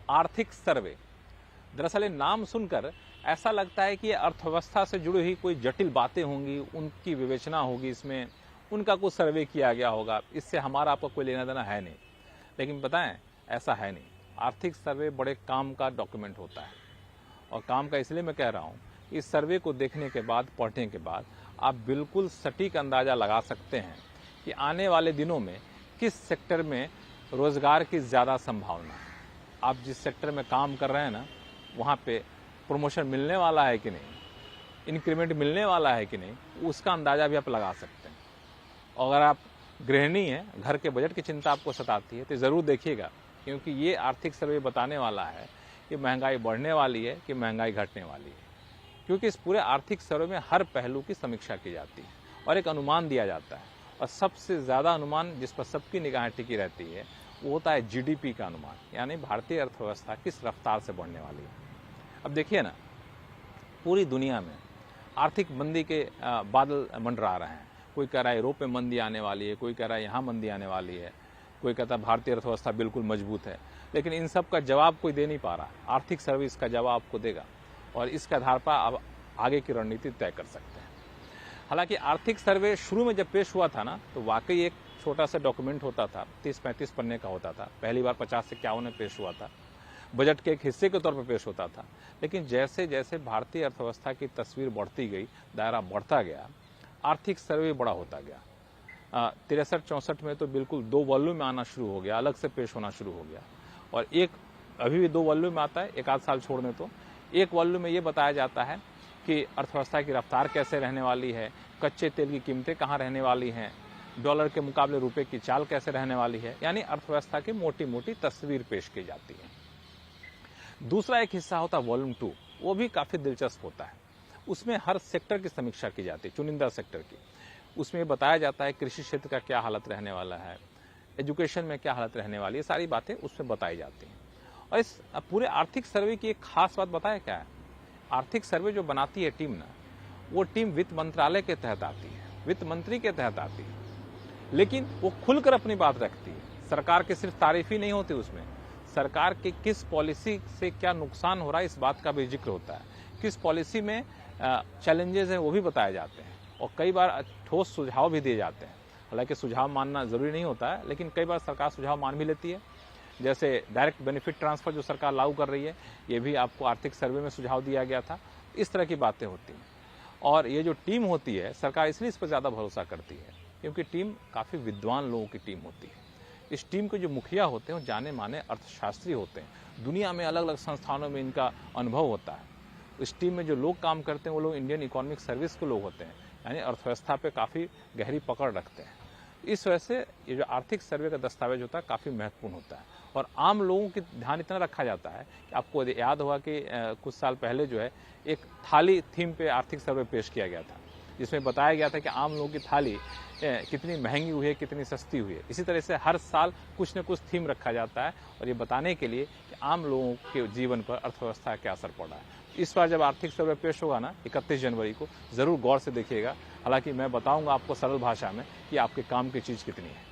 आर्थिक सर्वे। दरअसल ये नाम सुनकर ऐसा लगता है कि ये अर्थव्यवस्था से जुड़ी हुई कोई जटिल बातें होंगी, उनकी विवेचना होगी, इसमें उनका कुछ सर्वे किया गया होगा, इससे हमारा आपका कोई लेना देना है नहीं। लेकिन बताएं, ऐसा है नहीं। आर्थिक सर्वे बड़े काम का डॉक्यूमेंट होता है, और काम का इसलिए मैं कह रहा हूँ, इस सर्वे को देखने के बाद, पढ़ने के बाद आप बिल्कुल सटीक अंदाज़ा लगा सकते हैं कि आने वाले दिनों में किस सेक्टर में रोज़गार की ज़्यादा संभावना है। आप जिस सेक्टर में काम कर रहे हैं ना, वहाँ पे प्रमोशन मिलने वाला है कि नहीं, इंक्रीमेंट मिलने वाला है कि नहीं, उसका अंदाज़ा भी आप लगा सकते हैं। और अगर आप गृहिणी हैं, घर के बजट की चिंता आपको सताती है, तो ज़रूर देखिएगा, क्योंकि ये आर्थिक सर्वे बताने वाला है कि महंगाई बढ़ने वाली है कि महंगाई घटने वाली है। क्योंकि इस पूरे आर्थिक सर्वे में हर पहलू की समीक्षा की जाती है और एक अनुमान दिया जाता है, और सबसे ज़्यादा अनुमान जिस पर सबकी निगाहें टिकी रहती है वो होता है जीडीपी का अनुमान, यानी भारतीय अर्थव्यवस्था किस रफ्तार से बढ़ने वाली है। अब देखिए ना, पूरी दुनिया में आर्थिक मंदी के बादल मंडरा रहे हैं। कोई कह रहा है यूरोप में मंदी आने वाली है, कोई कह रहा है यहाँ मंदी आने वाली है, कोई कहता है भारतीय अर्थव्यवस्था बिल्कुल मजबूत है। लेकिन इन सब का जवाब कोई दे नहीं पा रहा। आर्थिक सर्वे इसका जवाब आपको देगा, और इसके आधार पर आप आगे की रणनीति तय कर सकते हैं। हालांकि आर्थिक सर्वे शुरू में जब पेश हुआ था ना, तो वाकई एक छोटा सा डॉक्यूमेंट होता था, 30-35 पन्ने का होता था। पहली बार 50 से 51 में पेश हुआ था, बजट के एक हिस्से के तौर पर पेश होता था। लेकिन जैसे जैसे भारतीय अर्थव्यवस्था की तस्वीर बढ़ती गई, दायरा बढ़ता गया, आर्थिक सर्वे बड़ा होता गया। 63-64 में तो बिल्कुल 2 वॉल्यूम में आना शुरू हो गया, अलग से पेश होना शुरू हो गया। और एक अभी भी 2 वॉल्यूम में आता है, एक आध साल छोड़ने तो। एक वॉल्यूम में ये बताया जाता है कि अर्थव्यवस्था की रफ्तार कैसे रहने वाली है, कच्चे तेल की कीमतें कहाँ रहने वाली हैं, डॉलर के मुकाबले रुपए की चाल कैसे रहने वाली है, यानी अर्थव्यवस्था की मोटी मोटी तस्वीर पेश की जाती है। दूसरा एक हिस्सा होता है वॉल्यूम 2, वो भी काफ़ी दिलचस्प होता है। उसमें हर सेक्टर की समीक्षा की जाती है, चुनिंदा सेक्टर की। उसमें बताया जाता है कृषि क्षेत्र का क्या हालत रहने वाला है, एजुकेशन में क्या हालत रहने वाली है, सारी बातें उसमें बताई जाती हैं। और इस पूरे आर्थिक सर्वे की एक खास बात बताया क्या है, आर्थिक सर्वे जो बनाती है टीम ना, वो टीम वित्त मंत्रालय के तहत आती है, वित्त मंत्री के तहत आती है, लेकिन वो खुलकर अपनी बात रखती है। सरकार की सिर्फ तारीफ ही नहीं होती उसमें, सरकार की किस पॉलिसी से क्या नुकसान हो रहा है इस बात का भी जिक्र होता है, किस पॉलिसी में चैलेंजेस हैं वो भी बताए जाते हैं, और कई बार ठोस सुझाव भी दिए जाते हैं। हालांकि सुझाव मानना जरूरी नहीं होता है, लेकिन कई बार सरकार सुझाव मान भी लेती है। जैसे डायरेक्ट बेनिफिट ट्रांसफर जो सरकार लागू कर रही है, ये भी आपको आर्थिक सर्वे में सुझाव दिया गया था। इस तरह की बातें होती हैं। और ये जो टीम होती है, सरकार इसलिए इस पर ज़्यादा भरोसा करती है क्योंकि टीम काफ़ी विद्वान लोगों की टीम होती है। इस टीम के जो मुखिया होते हैं वो जाने माने अर्थशास्त्री होते हैं, दुनिया में अलग अलग संस्थानों में इनका अनुभव होता है। इस टीम में जो लोग काम करते हैं वो लोग इंडियन इकोनॉमिक सर्विस के लोग होते हैं, यानी अर्थव्यवस्था पे काफ़ी गहरी पकड़ रखते हैं। इस वजह से ये जो आर्थिक सर्वे का दस्तावेज होता है काफ़ी महत्वपूर्ण होता है, और आम लोगों की ध्यान इतना रखा जाता है कि आपको याद होगा कि कुछ साल पहले जो है एक थाली थीम पे आर्थिक सर्वे पेश किया गया था, जिसमें बताया गया था कि आम लोगों की थाली कितनी महंगी हुई है, कितनी सस्ती हुई है। इसी तरह से हर साल कुछ न कुछ थीम रखा जाता है, और ये बताने के लिए कि आम लोगों के जीवन पर अर्थव्यवस्था का क्या असर पड़ा है। इस बार जब आर्थिक सर्वे पेश होगा ना 31 जनवरी को, ज़रूर गौर से देखिएगा। हालांकि मैं बताऊंगा आपको सरल भाषा में कि आपके काम की चीज़ कितनी है।